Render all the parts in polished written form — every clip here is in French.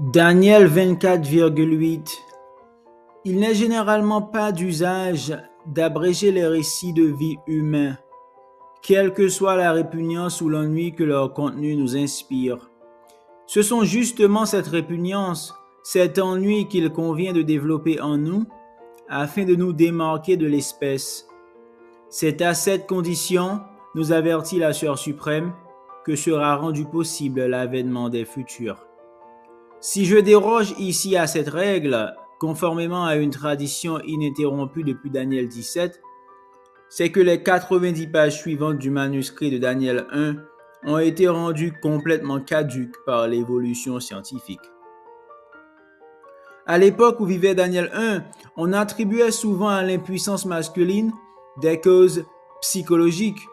Daniel 24,8. Il n'est généralement pas d'usage d'abréger les récits de vie humains, quelle que soit la répugnance ou l'ennui que leur contenu nous inspire. Ce sont justement cette répugnance, cet ennui qu'il convient de développer en nous afin de nous démarquer de l'espèce. C'est à cette condition, nous avertit la Sœur suprême, que sera rendu possible l'avènement des futurs. Si je déroge ici à cette règle, conformément à une tradition ininterrompue depuis Daniel 17, c'est que les 90 pages suivantes du manuscrit de Daniel 1 ont été rendues complètement caduques par l'évolution scientifique. À l'époque où vivait Daniel 1, on attribuait souvent à l'impuissance masculine des causes psychologiques.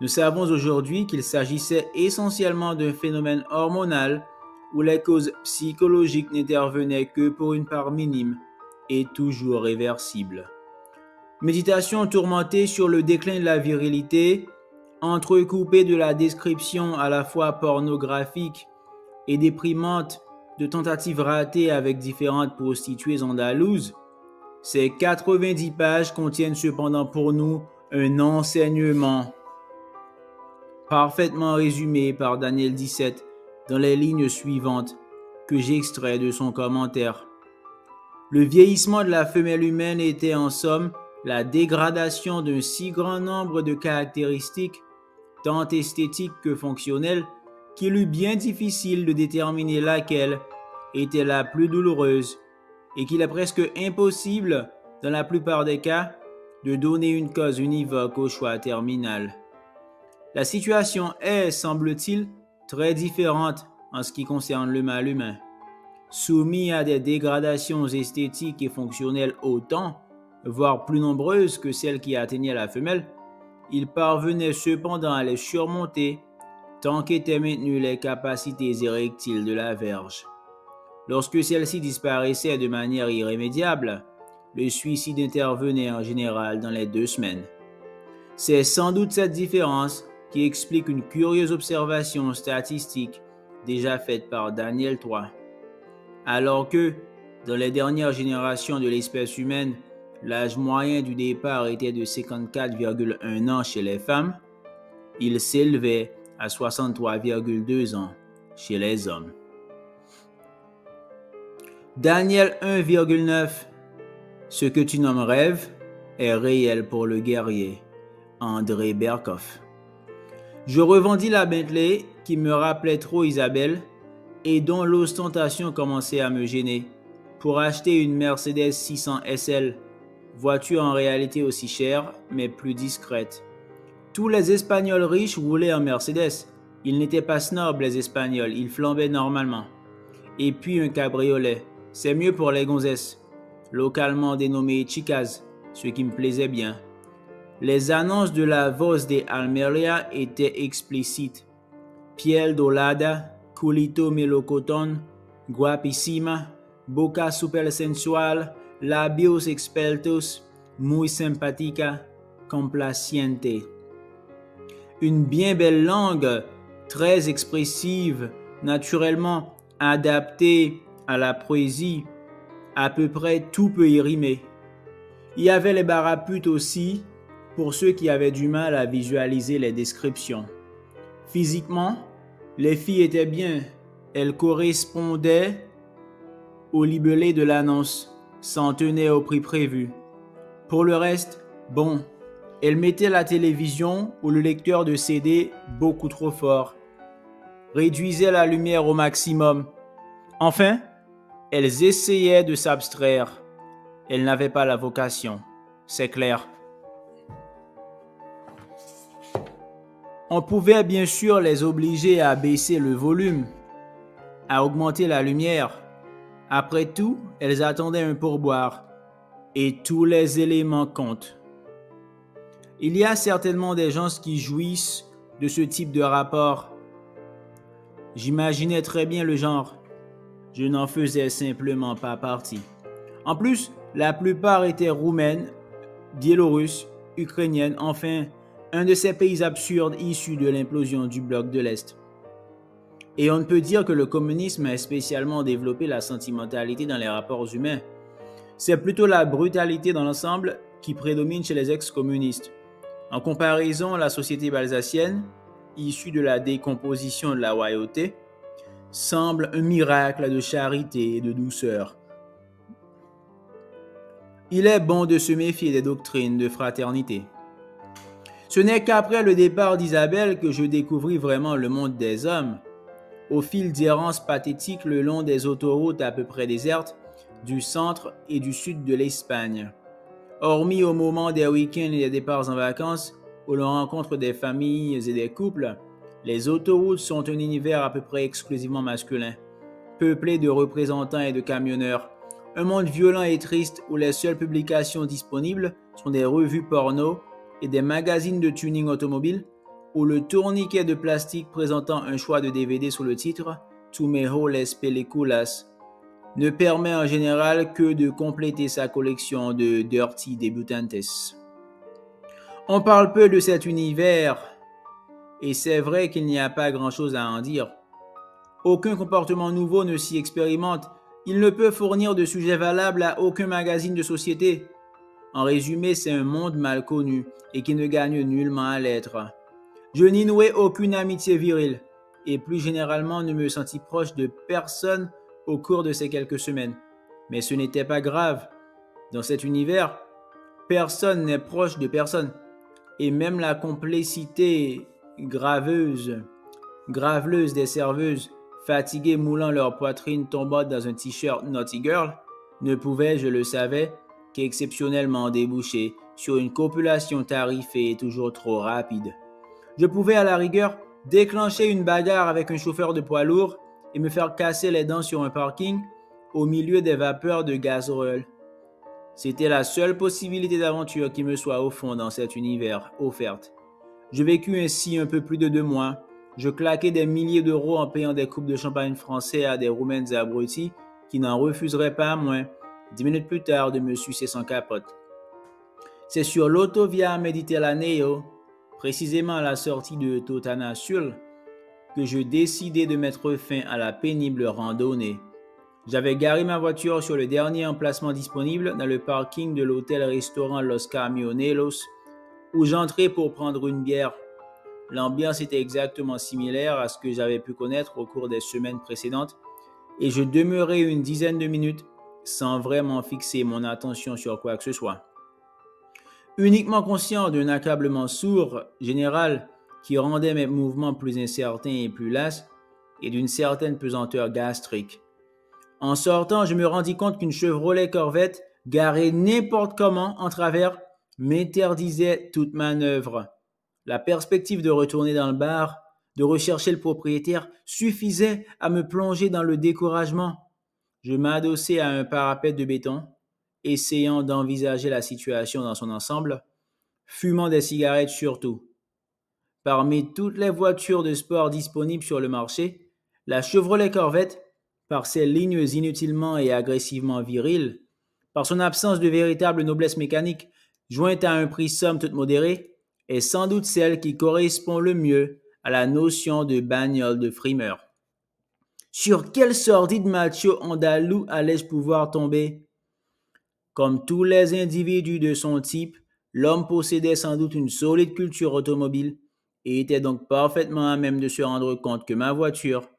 Nous savons aujourd'hui qu'il s'agissait essentiellement d'un phénomène hormonal où les causes psychologiques n'intervenaient que pour une part minime et toujours réversible. Méditation tourmentée sur le déclin de la virilité, entrecoupée de la description à la fois pornographique et déprimante de tentatives ratées avec différentes prostituées andalouses, ces 90 pages contiennent cependant pour nous un enseignement parfaitement résumé par Daniel 17 dans les lignes suivantes que j'extrais de son commentaire. Le vieillissement de la femelle humaine était en somme la dégradation d'un si grand nombre de caractéristiques, tant esthétiques que fonctionnelles, qu'il eut bien difficile de déterminer laquelle était la plus douloureuse et qu'il est presque impossible, dans la plupart des cas, de donner une cause univoque au choix terminal. La situation est, semble-t-il, très différente en ce qui concerne le mâle humain. Soumis à des dégradations esthétiques et fonctionnelles autant, voire plus nombreuses que celles qui atteignaient la femelle, il parvenait cependant à les surmonter tant qu'étaient maintenues les capacités érectiles de la verge. Lorsque celle-ci disparaissait de manière irrémédiable, le suicide intervenait en général dans les 2 semaines. C'est sans doute cette différence qui explique une curieuse observation statistique déjà faite par Daniel 3. Alors que, dans les dernières générations de l'espèce humaine, l'âge moyen du départ était de 54,1 ans chez les femmes, il s'élevait à 63,2 ans chez les hommes. Daniel 1,9. Ce que tu nommes rêve est réel pour le guerrier. André Berkoff. Je revendis la Bentley qui me rappelait trop Isabelle et dont l'ostentation commençait à me gêner pour acheter une Mercedes 600 SL, voiture en réalité aussi chère mais plus discrète. Tous les Espagnols riches roulaient en Mercedes. Ils n'étaient pas snobs les Espagnols, ils flambaient normalement. Et puis un cabriolet, c'est mieux pour les gonzesses, localement dénommées chicas, ce qui me plaisait bien. Les annonces de la Voz de Almería étaient explicites. Piel dorada, culito melocotón, guapísima, boca super sensual, labios expertos, muy simpática, complaciente. Une bien belle langue, très expressive, naturellement adaptée à la poésie. À peu près tout peut y rimer. Il y avait les baraputes aussi, pour ceux qui avaient du mal à visualiser les descriptions. Physiquement, les filles étaient bien. Elles correspondaient au libellé de l'annonce, s'en tenaient au prix prévu. Pour le reste, bon, elles mettaient la télévision ou le lecteur de CD beaucoup trop fort, réduisaient la lumière au maximum. Enfin, elles essayaient de s'abstraire. Elles n'avaient pas la vocation, c'est clair. On pouvait bien sûr les obliger à baisser le volume, à augmenter la lumière. Après tout, elles attendaient un pourboire, et tous les éléments comptent. Il y a certainement des gens qui jouissent de ce type de rapport. J'imaginais très bien le genre. Je n'en faisais simplement pas partie. En plus, la plupart étaient roumaines, biélorusses, ukrainiennes, enfin, un de ces pays absurdes issus de l'implosion du bloc de l'Est. Et on ne peut dire que le communisme ait spécialement développé la sentimentalité dans les rapports humains. C'est plutôt la brutalité dans l'ensemble qui prédomine chez les ex-communistes. En comparaison, la société alsacienne, issue de la décomposition de la royauté, semble un miracle de charité et de douceur. Il est bon de se méfier des doctrines de fraternité. Ce n'est qu'après le départ d'Isabelle que je découvris vraiment le monde des hommes. Au fil d'errances pathétiques le long des autoroutes à peu près désertes du centre et du sud de l'Espagne. Hormis au moment des week-ends et des départs en vacances, où l'on rencontre des familles et des couples, les autoroutes sont un univers à peu près exclusivement masculin, peuplé de représentants et de camionneurs. Un monde violent et triste où les seules publications disponibles sont des revues porno et des magazines de tuning automobile, où le tourniquet de plastique présentant un choix de DVD sous le titre « Tu mejores películas » ne permet en général que de compléter sa collection de dirty débutantes. On parle peu de cet univers, et c'est vrai qu'il n'y a pas grand-chose à en dire. Aucun comportement nouveau ne s'y expérimente. Il ne peut fournir de sujet valable à aucun magazine de société. En résumé, c'est un monde mal connu et qui ne gagne nullement à l'être. Je n'y nouai aucune amitié virile et plus généralement ne me sentis proche de personne au cours de ces quelques semaines. Mais ce n'était pas grave. Dans cet univers, personne n'est proche de personne. Et même la complicité graveleuse des serveuses, fatiguées moulant leur poitrine tombante dans un t-shirt Naughty Girl, ne pouvait, je le savais, qu'exceptionnellement déboucher sur une copulation tarifée et toujours trop rapide. Je pouvais à la rigueur déclencher une bagarre avec un chauffeur de poids lourd et me faire casser les dents sur un parking au milieu des vapeurs de gasoil. C'était la seule possibilité d'aventure qui me soit au fond dans cet univers offerte. Je vécus ainsi un peu plus de 2 mois. Je claquais des milliers d'euros en payant des coupes de champagne français à des Roumaines abrutis qui n'en refuseraient pas moins, 10 minutes plus tard, de me sucer sans capote. C'est sur l'Autovia Mediterraneo, précisément à la sortie de Totana-Sul, que je décidai de mettre fin à la pénible randonnée. J'avais garé ma voiture sur le dernier emplacement disponible dans le parking de l'hôtel-restaurant Los Camioneros, où j'entrais pour prendre une bière. L'ambiance était exactement similaire à ce que j'avais pu connaître au cours des semaines précédentes, et je demeurai une dizaine de minutes sans vraiment fixer mon attention sur quoi que ce soit. Uniquement conscient d'un accablement sourd, général, qui rendait mes mouvements plus incertains et plus lasses, et d'une certaine pesanteur gastrique. En sortant, je me rendis compte qu'une Chevrolet Corvette, garée n'importe comment en travers, m'interdisait toute manœuvre. La perspective de retourner dans le bar, de rechercher le propriétaire, suffisait à me plonger dans le découragement. Je m'adossai à un parapet de béton, essayant d'envisager la situation dans son ensemble, fumant des cigarettes surtout. Parmi toutes les voitures de sport disponibles sur le marché, la Chevrolet Corvette, par ses lignes inutilement et agressivement viriles, par son absence de véritable noblesse mécanique, jointe à un prix somme toute modéré, est sans doute celle qui correspond le mieux à la notion de bagnole de frimeur. Sur quel sordide macho andalou allais-je pouvoir tomber? Comme tous les individus de son type, l'homme possédait sans doute une solide culture automobile et était donc parfaitement à même de se rendre compte que ma voiture,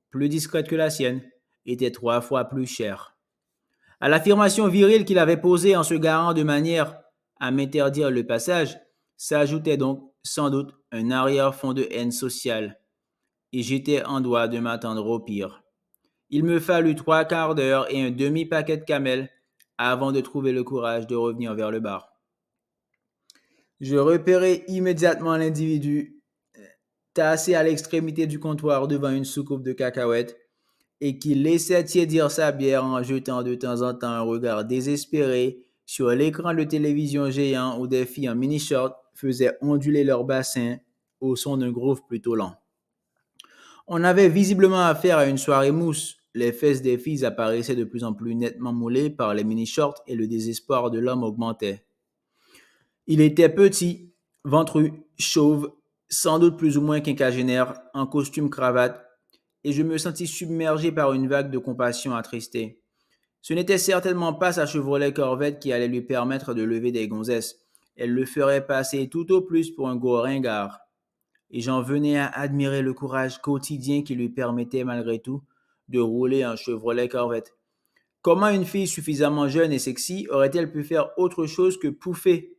plus discrète que la sienne, était 3 fois plus chère. À l'affirmation virile qu'il avait posée en se garant de manière à m'interdire le passage, s'ajoutait donc sans doute un arrière-fond de haine sociale, et j'étais en droit de m'attendre au pire. Il me fallut 3 quarts d'heure et un demi-paquet de camel avant de trouver le courage de revenir vers le bar. Je repérai immédiatement l'individu tassé à l'extrémité du comptoir devant une soucoupe de cacahuètes et qui laissait tiédir sa bière en jetant de temps en temps un regard désespéré sur l'écran de télévision géant où des filles en mini-short faisaient onduler leur bassin au son d'un groove plutôt lent. On avait visiblement affaire à une soirée mousse. Les fesses des filles apparaissaient de plus en plus nettement moulées par les mini-shorts et le désespoir de l'homme augmentait. Il était petit, ventru, chauve, sans doute plus ou moins quinquagénaire, en costume cravate, et je me sentis submergé par une vague de compassion attristée. Ce n'était certainement pas sa Chevrolet Corvette qui allait lui permettre de lever des gonzesses. Elle le ferait passer tout au plus pour un gros ringard. Et j'en venais à admirer le courage quotidien qui lui permettait malgré tout de rouler un Chevrolet Corvette. Comment une fille suffisamment jeune et sexy aurait-elle pu faire autre chose que pouffer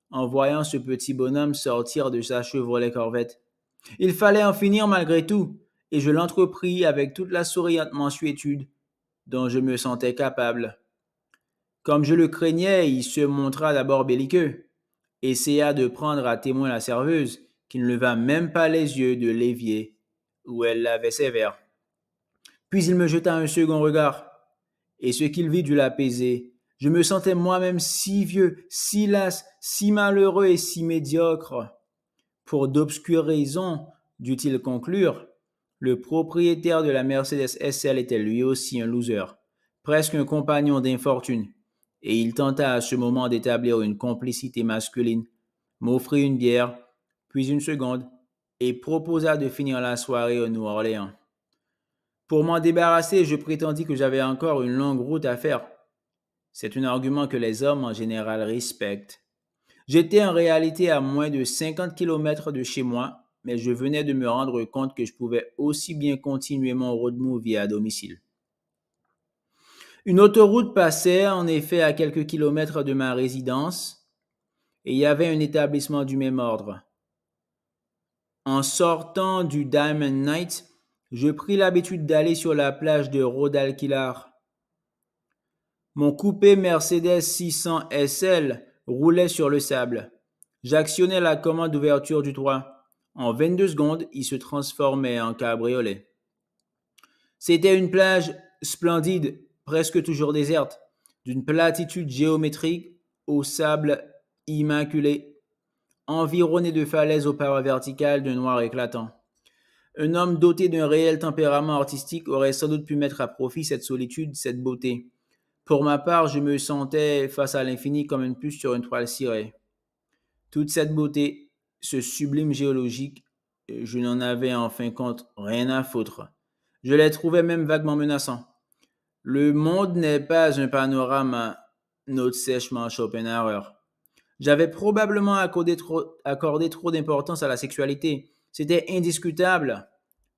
en voyant ce petit bonhomme sortir de sa Chevrolet Corvette? Il fallait en finir malgré tout, et je l'entrepris avec toute la souriante mansuétude dont je me sentais capable. Comme je le craignais, il se montra d'abord belliqueux, essaya de prendre à témoin la serveuse, qui ne leva même pas les yeux de l'évier où elle lavait ses verres. Puis il me jeta un second regard, et ce qu'il vit dut l'apaiser. Je me sentais moi-même si vieux, si las, si malheureux et si médiocre. Pour d'obscures raisons, dut-il conclure, le propriétaire de la Mercedes SL était lui aussi un loser, presque un compagnon d'infortune, et il tenta à ce moment d'établir une complicité masculine, m'offrit une bière, puis une seconde, et proposa de finir la soirée au New Orleans. Pour m'en débarrasser, je prétendis que j'avais encore une longue route à faire. C'est un argument que les hommes en général respectent. J'étais en réalité à moins de 50 kilomètres de chez moi, mais je venais de me rendre compte que je pouvais aussi bien continuer mon road movie à domicile. Une autoroute passait en effet à quelques kilomètres de ma résidence et il y avait un établissement du même ordre. En sortant du Diamond Night, je pris l'habitude d'aller sur la plage de Rodalquilar. Mon coupé Mercedes 600 SL roulait sur le sable. J'actionnais la commande d'ouverture du toit. En 22 secondes, il se transformait en cabriolet. C'était une plage splendide, presque toujours déserte, d'une platitude géométrique au sable immaculé, environnée de falaises aux parois verticales d'un noir éclatant. Un homme doté d'un réel tempérament artistique aurait sans doute pu mettre à profit cette solitude, cette beauté. Pour ma part, je me sentais face à l'infini comme une puce sur une toile cirée. Toute cette beauté, ce sublime géologique, je n'en avais en fin de compte rien à foutre. Je les trouvais même vaguement menaçants. Le monde n'est pas un panorama, note sèchement Schopenhauer. J'avais probablement accordé trop d'importance à la sexualité. C'était indiscutable.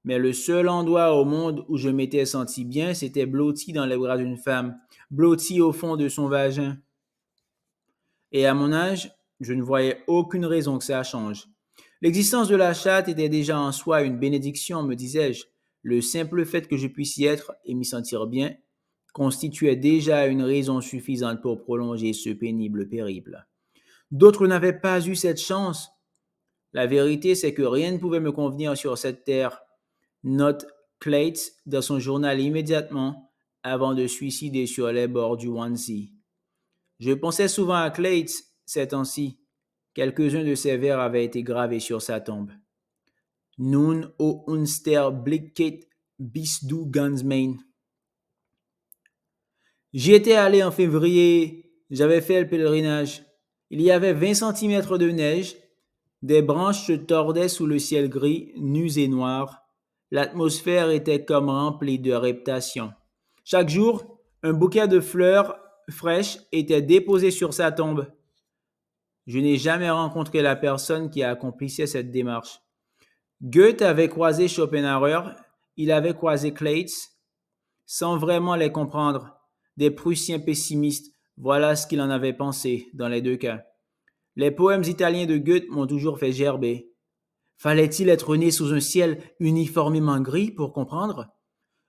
Mais le seul endroit au monde où je m'étais senti bien, c'était blotti dans les bras d'une femme, blotti au fond de son vagin. Et à mon âge, je ne voyais aucune raison que ça change. L'existence de la chatte était déjà en soi une bénédiction, me disais-je. Le simple fait que je puisse y être et m'y sentir bien constituait déjà une raison suffisante pour prolonger ce pénible périple. D'autres n'avaient pas eu cette chance. La vérité, c'est que rien ne pouvait me convenir sur cette terre. Note Clates dans son journal immédiatement avant de suicider sur les bords du Wannsee. Je pensais souvent à Clates ces temps-ci. Quelques-uns de ses vers avaient été gravés sur sa tombe. Nun o unster blicket bis du ganz mein. J'y étais allé en février, j'avais fait le pèlerinage. Il y avait 20 centimètres de neige, des branches se tordaient sous le ciel gris, nus et noirs. L'atmosphère était comme remplie de reptations. Chaque jour, un bouquet de fleurs fraîches était déposé sur sa tombe. Je n'ai jamais rencontré la personne qui accomplissait cette démarche. Goethe avait croisé Schopenhauer, il avait croisé Clates, sans vraiment les comprendre. Des Prussiens pessimistes, voilà ce qu'il en avait pensé dans les deux cas. Les poèmes italiens de Goethe m'ont toujours fait gerber. Fallait-il être né sous un ciel uniformément gris pour comprendre?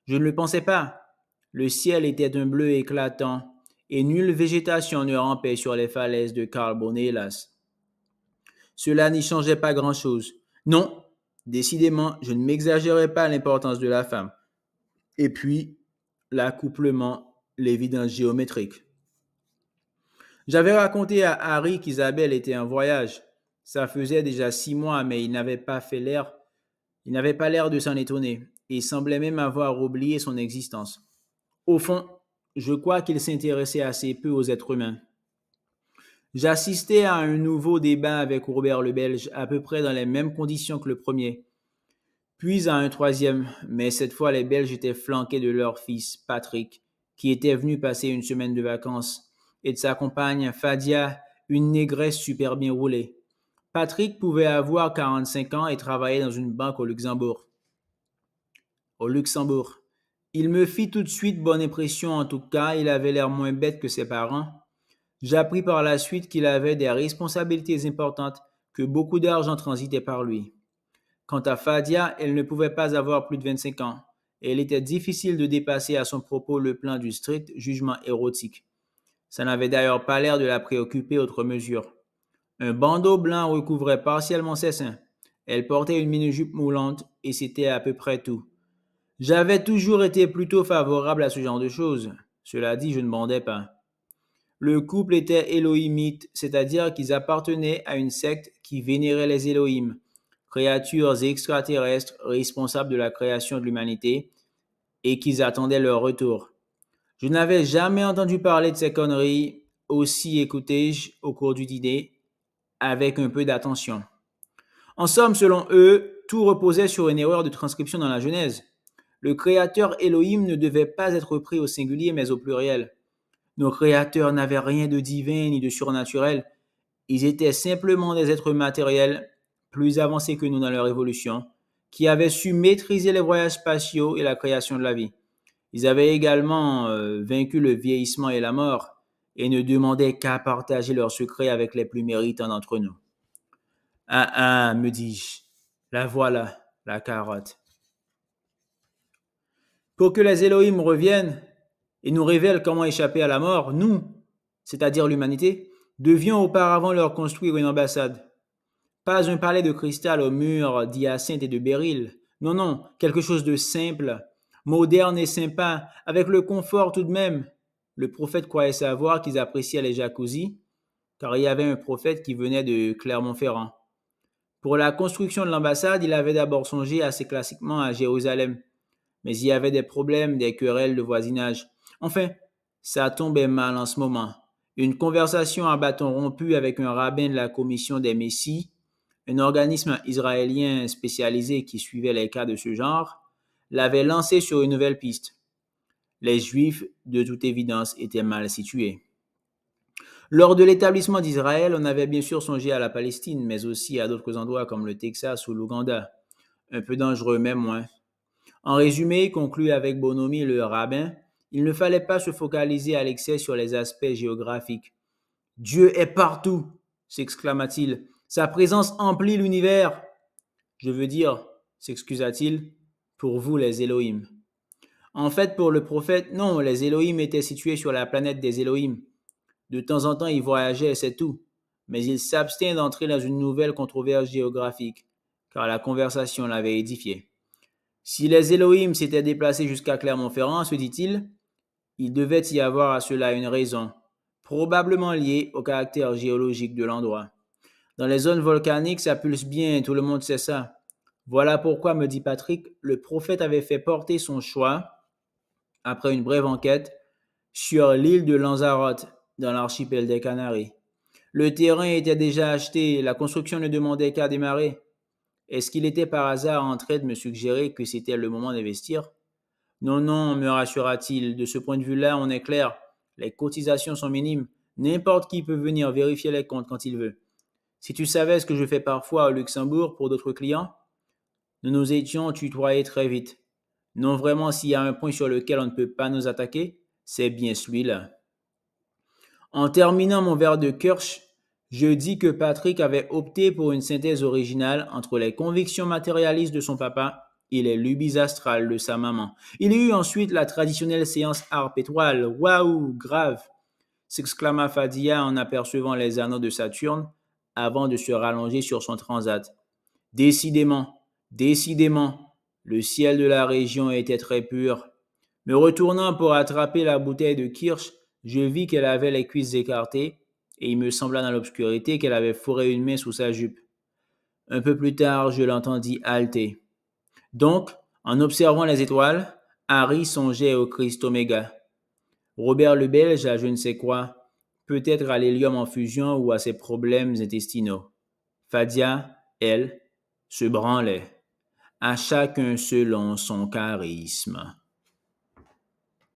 Je ne le pensais pas. Le ciel était d'un bleu éclatant, et nulle végétation ne rampait sur les falaises de Carbonelas. Cela n'y changeait pas grand-chose. Non, décidément, je ne m'exagérais pas l'importance de la femme. Et puis, l'accouplement, l'évidence géométrique. J'avais raconté à Harry qu'Isabelle était en voyage. Ça faisait déjà 6 mois, mais il n'avait pas l'air de s'en étonner, et il semblait même avoir oublié son existence. Au fond, je crois qu'il s'intéressait assez peu aux êtres humains. J'assistais à un nouveau débat avec Robert le Belge, à peu près dans les mêmes conditions que le premier. Puis à un troisième, mais cette fois les Belges étaient flanqués de leur fils, Patrick, qui était venu passer une semaine de vacances, et de sa compagne, Fadia, une négresse super bien roulée. Patrick pouvait avoir 45 ans et travailler dans une banque au Luxembourg. Au Luxembourg. Il me fit tout de suite bonne impression, en tout cas, il avait l'air moins bête que ses parents. J'appris par la suite qu'il avait des responsabilités importantes, que beaucoup d'argent transitait par lui. Quant à Fadia, elle ne pouvait pas avoir plus de 25 ans, et il était difficile de dépasser à son propos le plan du strict jugement érotique. Ça n'avait d'ailleurs pas l'air de la préoccuper outre mesure. Un bandeau blanc recouvrait partiellement ses seins. Elle portait une mini-jupe moulante, et c'était à peu près tout. J'avais toujours été plutôt favorable à ce genre de choses. Cela dit, je ne bandais pas. Le couple était élohimite, c'est-à-dire qu'ils appartenaient à une secte qui vénérait les Élohim, créatures extraterrestres responsables de la création de l'humanité, et qu'ils attendaient leur retour. Je n'avais jamais entendu parler de ces conneries, aussi écoutai-je au cours du dîner, avec un peu d'attention. En somme, selon eux, tout reposait sur une erreur de transcription dans la Genèse. Le créateur Elohim ne devait pas être pris au singulier mais au pluriel. Nos créateurs n'avaient rien de divin ni de surnaturel. Ils étaient simplement des êtres matériels, plus avancés que nous dans leur évolution, qui avaient su maîtriser les voyages spatiaux et la création de la vie. Ils avaient également vaincu le vieillissement et la mort, et ne demandaient qu'à partager leurs secrets avec les plus méritants d'entre nous. Ah ah, me dis-je, la voilà, la carotte. Pour que les Elohim reviennent et nous révèlent comment échapper à la mort, nous, c'est-à-dire l'humanité, devions auparavant leur construire une ambassade. Pas un palais de cristal aux murs d'hyacinthe et de béryl. Non, non, quelque chose de simple, moderne et sympa, avec le confort tout de même. Le prophète croyait savoir qu'ils appréciaient les jacuzzis, car il y avait un prophète qui venait de Clermont-Ferrand. Pour la construction de l'ambassade, il avait d'abord songé assez classiquement à Jérusalem, mais il y avait des problèmes, des querelles de voisinage. Enfin, ça tombait mal en ce moment. Une conversation à bâton rompu avec un rabbin de la commission des Messies, un organisme israélien spécialisé qui suivait les cas de ce genre, l'avait lancé sur une nouvelle piste. Les Juifs, de toute évidence, étaient mal situés. Lors de l'établissement d'Israël, on avait bien sûr songé à la Palestine, mais aussi à d'autres endroits comme le Texas ou l'Ouganda. Un peu dangereux, même moins. En résumé, conclut avec bonhomie le rabbin, il ne fallait pas se focaliser à l'excès sur les aspects géographiques. Dieu est partout, s'exclama-t-il. Sa présence emplit l'univers. Je veux dire, s'excusa-t-il, pour vous les Elohim. En fait, pour le prophète, non, les Elohim étaient situés sur la planète des Elohim. De temps en temps, il voyageait, c'est tout. Mais il s'abstient d'entrer dans une nouvelle controverse géographique, car la conversation l'avait édifié. Si les Elohim s'étaient déplacés jusqu'à Clermont-Ferrand, se dit-il, il devait y avoir à cela une raison, probablement liée au caractère géologique de l'endroit. Dans les zones volcaniques, ça pulse bien, tout le monde sait ça. Voilà pourquoi, me dit Patrick, le prophète avait fait porter son choix, après une brève enquête, sur l'île de Lanzarote, dans l'archipel des Canaries. Le terrain était déjà acheté, la construction ne demandait qu'à démarrer. Est-ce qu'il était par hasard en train de me suggérer que c'était le moment d'investir? Non, non, me rassura-t-il, de ce point de vue-là, on est clair. Les cotisations sont minimes. N'importe qui peut venir vérifier les comptes quand il veut. Si tu savais ce que je fais parfois au Luxembourg pour d'autres clients, nous nous étions tutoyés très vite. Non, vraiment, s'il y a un point sur lequel on ne peut pas nous attaquer, c'est bien celui-là. En terminant mon verre de Kirsch, je dis que Patrick avait opté pour une synthèse originale entre les convictions matérialistes de son papa et les lubies astrales de sa maman. Il y eut ensuite la traditionnelle séance harpe étoile. Waouh, grave! S'exclama Fadia en apercevant les anneaux de Saturne avant de se rallonger sur son transat. Décidément, décidément, le ciel de la région était très pur. Me retournant pour attraper la bouteille de Kirsch, je vis qu'elle avait les cuisses écartées et il me sembla dans l'obscurité qu'elle avait fourré une main sous sa jupe. Un peu plus tard, je l'entendis halter. Donc, en observant les étoiles, Harry songeait au Christ Oméga. Robert le Belge à je ne sais quoi, peut-être à l'hélium en fusion ou à ses problèmes intestinaux. Fadia, elle, se branlait. à chacun selon son charisme.